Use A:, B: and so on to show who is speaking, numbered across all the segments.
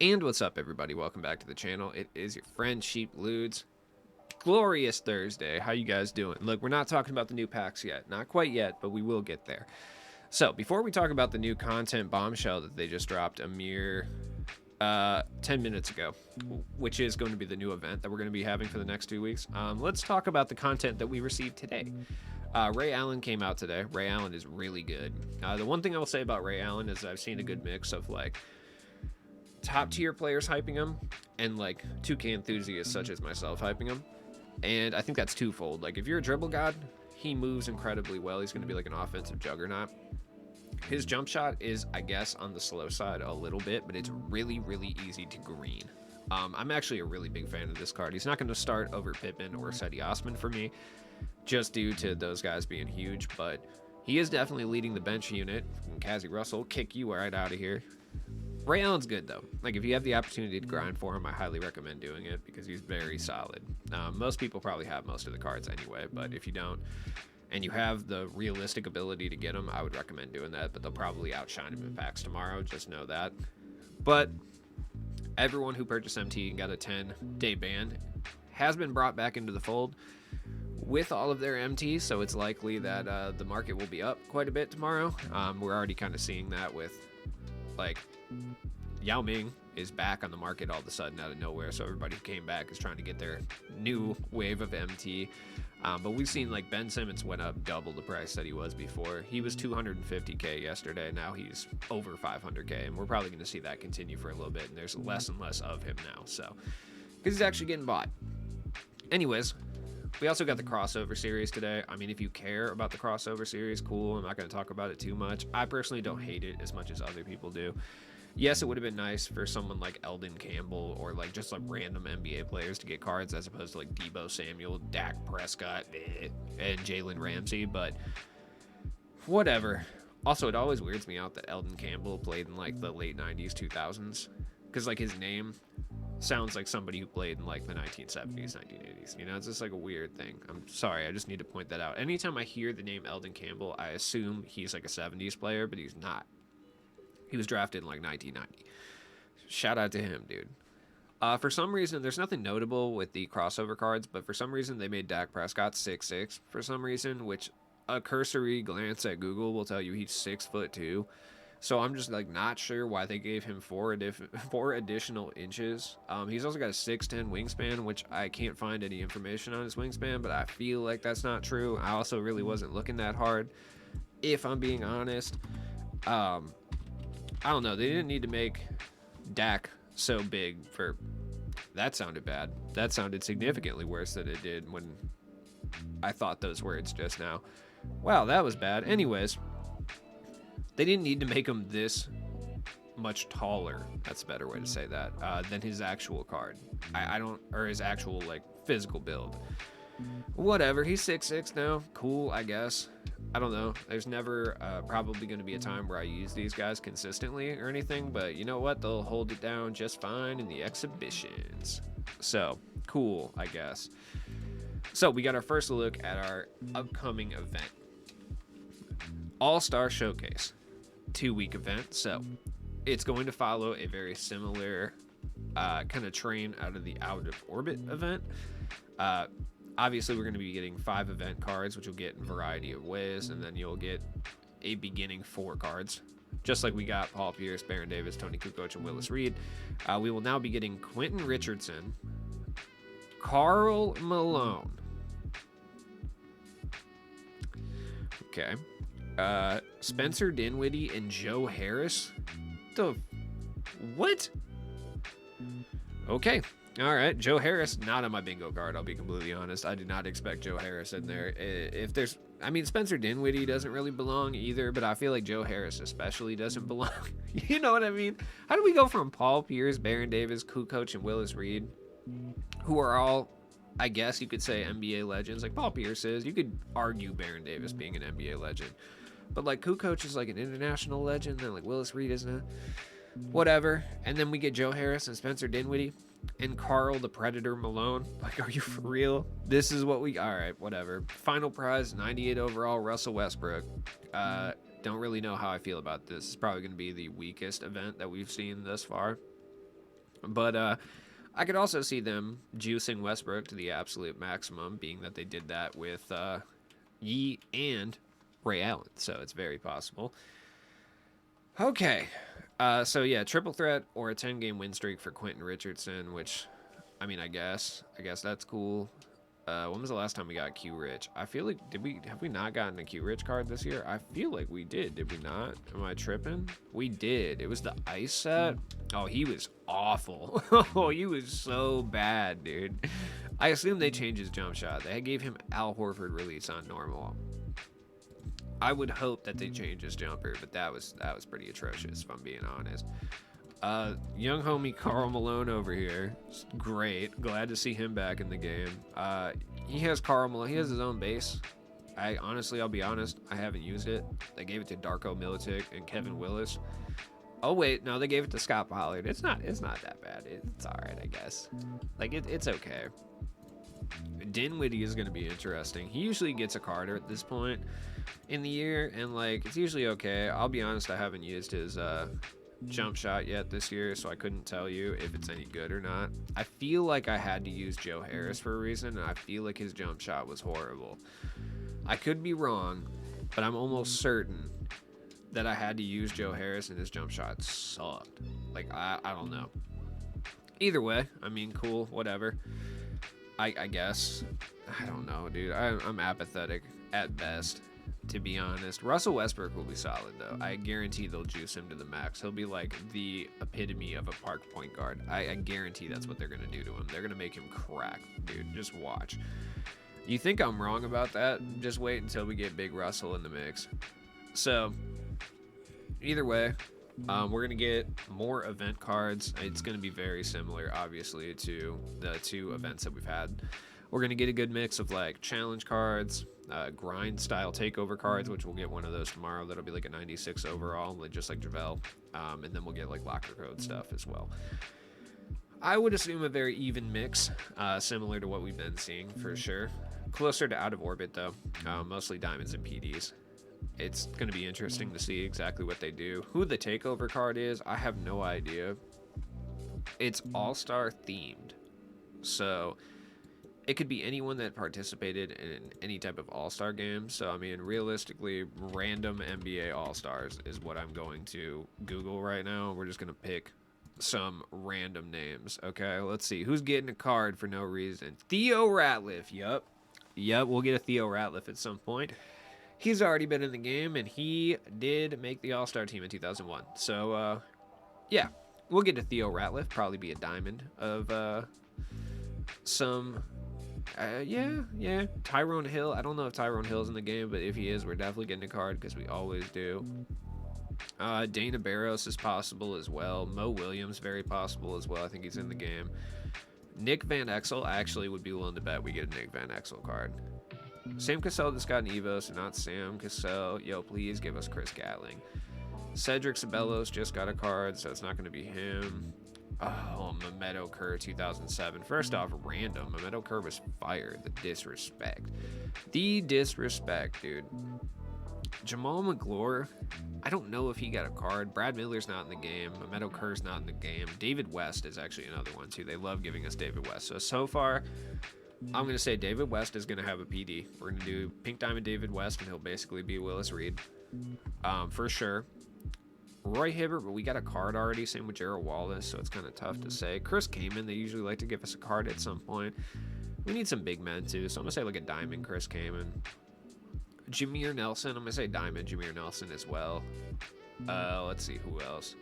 A: And what's up, everybody? Welcome back to the channel. It is your friend Sheep Ludes. Glorious Thursday. How you guys doing? Look, we're not talking about the new packs yet. Not quite yet, but we will get there. So, before we talk about the new content bombshell that they just dropped a mere 10 minutes ago, which is going to be the new event that we're going to be having for the next 2 weeks, let's talk about the content that we received today. Ray Allen came out today. Ray Allen is really good. The one thing I will say about Ray Allen is I've seen a good mix of like top tier players hyping him and like 2K enthusiasts such as myself hyping him. And I think that's twofold. Like if you're a dribble god, he moves incredibly well. He's going to be like an offensive juggernaut. His jump shot is, I guess, on the slow side a little bit, but it's really, really easy to green. I'm actually a really big fan of this card. He's not going to start over Pippen or Seti Osman for me, just due to those guys being huge, but he is definitely leading the bench unit. Kazi Russell, kick you right out of here. Ray Allen's good, though. Like, if you have the opportunity to grind for him, I highly recommend doing it because he's very solid. Most people probably have most of the cards anyway, but if you don't, and you have the realistic ability to get him, I would recommend doing that, but they'll probably outshine him in packs tomorrow, just know that. But everyone who purchased MT and got a 10-day ban has been brought back into the fold with all of their MT, so it's likely that the market will be up quite a bit tomorrow. We're already kind of seeing that with, like, Yao Ming is back on the market all of a sudden out of nowhere, so everybody who came back is trying to get their new wave of MT. But we've seen like Ben Simmons went up double the price that he was before. He was 250k yesterday, now he's over 500k, and we're probably going to see that continue for a little bit, and there's less and less of him now, so because he's actually getting bought. Anyways, we also got the crossover series today. I mean, if you care about the crossover series, cool. I'm not going to talk about it too much. I personally don't hate it as much as other people do. Yes, it would have been nice for someone like Eldon Campbell or like just like random NBA players to get cards as opposed to like Debo Samuel, Dak Prescott, and Jalen Ramsey, but whatever. Also, it always weirds me out that Eldon Campbell played in like the late 90s, 2000s, because like his name sounds like somebody who played in like the 1970s, 1980s. You know, it's just like a weird thing. I'm sorry, I just need to point that out. Anytime I hear the name Eldon Campbell, I assume he's like a 70s player, but he's not. He was drafted in like 1990. Shout out to him, dude. For some reason, there's nothing notable with the crossover cards, but for some reason they made Dak Prescott 6'6" for some reason, which a cursory glance at Google will tell you he's 6'2". So I'm just like not sure why they gave him four additional inches. He's also got a 6'10" wingspan, which I can't find any information on his wingspan, but I feel like that's not true. I also really wasn't looking that hard, if I'm being honest. I don't know. They didn't need to make Dak so big for... That sounded bad. That sounded significantly worse than it did when I thought those words just now. Wow, that was bad. Anyways, they didn't need to make him this much taller. That's a better way to say that. Than his actual card. I don't... Or his actual, like, physical build. Whatever. He's 6'6" now. Cool, I guess. I don't know. There's never probably going to be a time where I use these guys consistently or anything, but you know what? They'll hold it down just fine in the exhibitions. So, cool, I guess. So, we got our first look at our upcoming event. All-Star Showcase. 2-week event. So, it's going to follow a very similar kind of train out of the Out of Orbit event. Obviously, we're going to be getting 5 event cards, which you'll get in a variety of ways, and then you'll get a beginning 4 cards, just like we got Paul Pierce, Baron Davis, Tony Kukoc, and Willis Reed. We will now be getting Quentin Richardson, Karl Malone, okay, Spencer Dinwiddie, and Joe Harris. What? Okay. All right, Joe Harris, not on my bingo card, I'll be completely honest. I did not expect Joe Harris in there. If there's, I mean, Spencer Dinwiddie doesn't really belong either, but I feel like Joe Harris especially doesn't belong. You know what I mean? How do we go from Paul Pierce, Baron Davis, Kukoc, and Willis Reed, who are all, I guess you could say, NBA legends, like Paul Pierce is. You could argue Baron Davis being an NBA legend. But like Kukoc is like an international legend, and like Willis Reed isn't a... Whatever. And then we get Joe Harris and Spencer Dinwiddie and Karl the Predator Malone. Like, are you for real? This is what we... All right, whatever. Final prize, 98 overall, Russell Westbrook. Don't really know how I feel about this. It's probably going to be the weakest event that we've seen thus far. But I could also see them juicing Westbrook to the absolute maximum, being that they did that with Yee and Ray Allen. So it's very possible. Okay. So yeah, triple threat or a 10-game win streak for Quentin Richardson, which, I mean, I guess that's cool. When was the last time we got Q Rich? I feel like have we not gotten a Q Rich card this year? I feel like we did we not? Am I tripping? We did. It was the ice set. Oh, he was awful. Oh, he was so bad, dude. I assume they changed his jump shot. They gave him Al Horford release on normal. I would hope that they change his jumper, but that was pretty atrocious, if I'm being honest. Young homie Karl Malone over here, great. Glad to see him back in the game. He has Karl Malone. He has his own base. I'll be honest, I haven't used it. They gave it to Darko Milicic and Kevin Willis. Oh wait, no, they gave it to Scott Pollard. It's not that bad. It's all right, I guess. Like it's okay. Dinwiddie is going to be interesting. He usually gets a card at this point in the year, and like it's usually okay. I'll be honest, I haven't used his jump shot yet this year, so I couldn't tell you if it's any good or not. I feel like I had to use Joe Harris for a reason, and I feel like his jump shot was horrible. I could be wrong, but I'm almost certain that I had to use Joe Harris and his jump shot sucked. Like I don't know. Either way, I mean, cool, whatever. I guess. I don't know, dude. I'm apathetic at best, to be honest. Russell Westbrook will be solid, though. I guarantee they'll juice him to the max. He'll be like the epitome of a park point guard. I guarantee that's what they're going to do to him. They're going to make him crack, dude. Just watch. You think I'm wrong about that? Just wait until we get Big Russell in the mix. So, either way, we're going to get more event cards. It's going to be very similar, obviously, to the two events that we've had. We're going to get a good mix of like challenge cards, grind style takeover cards, which we'll get one of those tomorrow. That'll be like a 96 overall, just like JaVale. And then we'll get like locker code stuff as well. I would assume a very even mix, similar to what we've been seeing for sure. Closer to out of orbit though, mostly diamonds and PDs. It's going to be interesting to see exactly what they do. Who the takeover card is, I have no idea. It's all-star themed. So it could be anyone that participated in any type of all-star game. So, I mean, realistically, random NBA all-stars is what I'm going to Google right now. We're just going to pick some random names. Okay, let's see. Who's getting a card for no reason? Theo Ratliff. Yep, we'll get a Theo Ratliff at some point. He's already been in the game, and he did make the All-Star team in 2001. So, yeah, we'll get to Theo Ratliff. Probably be a diamond of some... yeah. Tyrone Hill. I don't know if Tyrone Hill's in the game, but if he is, we're definitely getting a card because we always do. Dana Barros is possible as well. Mo Williams, very possible as well. I think he's in the game. Nick Van Exel, I actually would be willing to bet we get a Nick Van Exel card. Sam Cassell just got an Evo, so not Sam Cassell. Yo, please give us Chris Gatling. Cedric Sabelos just got a card, so it's not going to be him. Oh, Mehmet Okur 2007. First off, random. Mehmet Okur was fired. The disrespect. The disrespect, dude. Jamal McGlure, I don't know if he got a card. Brad Miller's not in the game. Mehmet Okur's not in the game. David West is actually another one, too. They love giving us David West. So far, I'm going to say David West is going to have a PD. We're going to do Pink Diamond David West, and he'll basically be Willis Reed. For sure. Roy Hibbert, but we got a card already. Same with Gerald Wallace, so it's kind of tough to say. Chris Kaman, they usually like to give us a card at some point. We need some big men, too, so I'm going to say like a diamond Chris Kaman. Jameer Nelson, I'm going to say diamond Jameer Nelson as well. Let's see who else.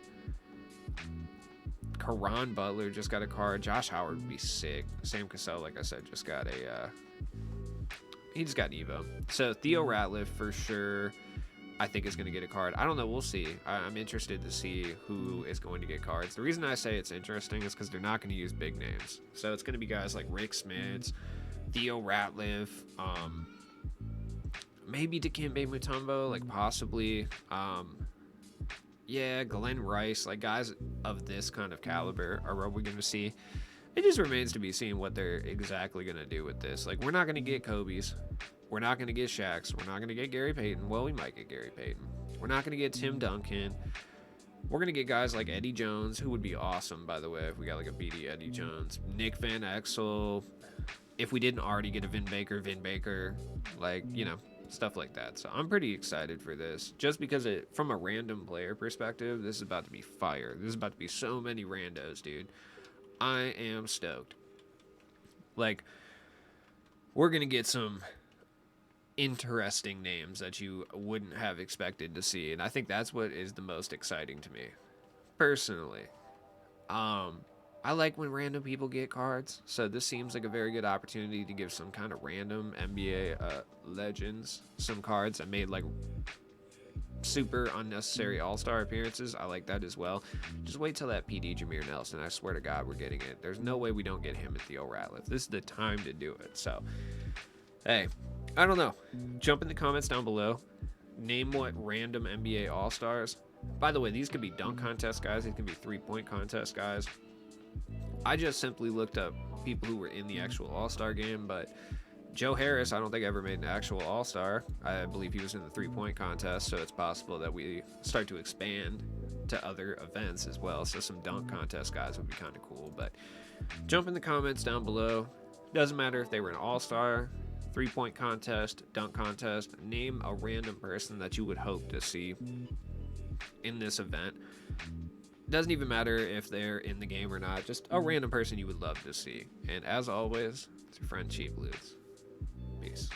A: Caron Butler just got a card. Josh Howard would be sick. Sam Cassell, like I said, just got he just got an Evo. So Theo Ratliff for sure, I think is going to get a card. I don't know. We'll see. I'm interested to see who is going to get cards. The reason I say it's interesting is because they're not going to use big names. So it's going to be guys like Rick Smits, Theo Ratliff, maybe Dikembe Mutombo, like possibly. Yeah, Glenn Rice, like guys of this kind of caliber are what we're going to see. It just remains to be seen what they're exactly going to do with this. Like, we're not going to get Kobe's. We're not going to get Shaq's. We're not going to get Gary Payton. Well, we might get Gary Payton. We're not going to get Tim Duncan. We're going to get guys like Eddie Jones, who would be awesome, by the way, if we got like a BD Eddie Jones. Nick Van Exel. If we didn't already get a Vin Baker, like, you know, stuff like that. So I'm pretty excited for this, just because from a random player perspective, this is about to be fire. This is about to be so many randos, dude. I am stoked. Like, we're going to get some interesting names that you wouldn't have expected to see, and I think that's what is the most exciting to me personally. I like when random people get cards, so this seems like a very good opportunity to give some kind of random NBA legends some cards that made like super unnecessary all-star appearances. I like that as well. Just wait till that PD Jameer Nelson. I swear to God, we're getting it. There's no way we don't get him at Theo Ratliff. This is the time to do it. So, hey, I don't know. Jump in the comments down below. Name what random NBA all-stars. By the way, these could be dunk contest guys. These could be three-point contest guys. I just simply looked up people who were in the actual all-star game, but Joe Harris, I don't think ever made an actual all-star. I believe he was in the three-point contest, so it's possible that we start to expand to other events as well. So some dunk contest guys would be kind of cool. But jump in the comments down below. Doesn't matter if they were an all-star, three-point contest, dunk contest. Name a random person that you would hope to see in this event. Doesn't even matter if they're in the game or not. Just a random person you would love to see. And as always, it's your friend Cheap Loots. Peace.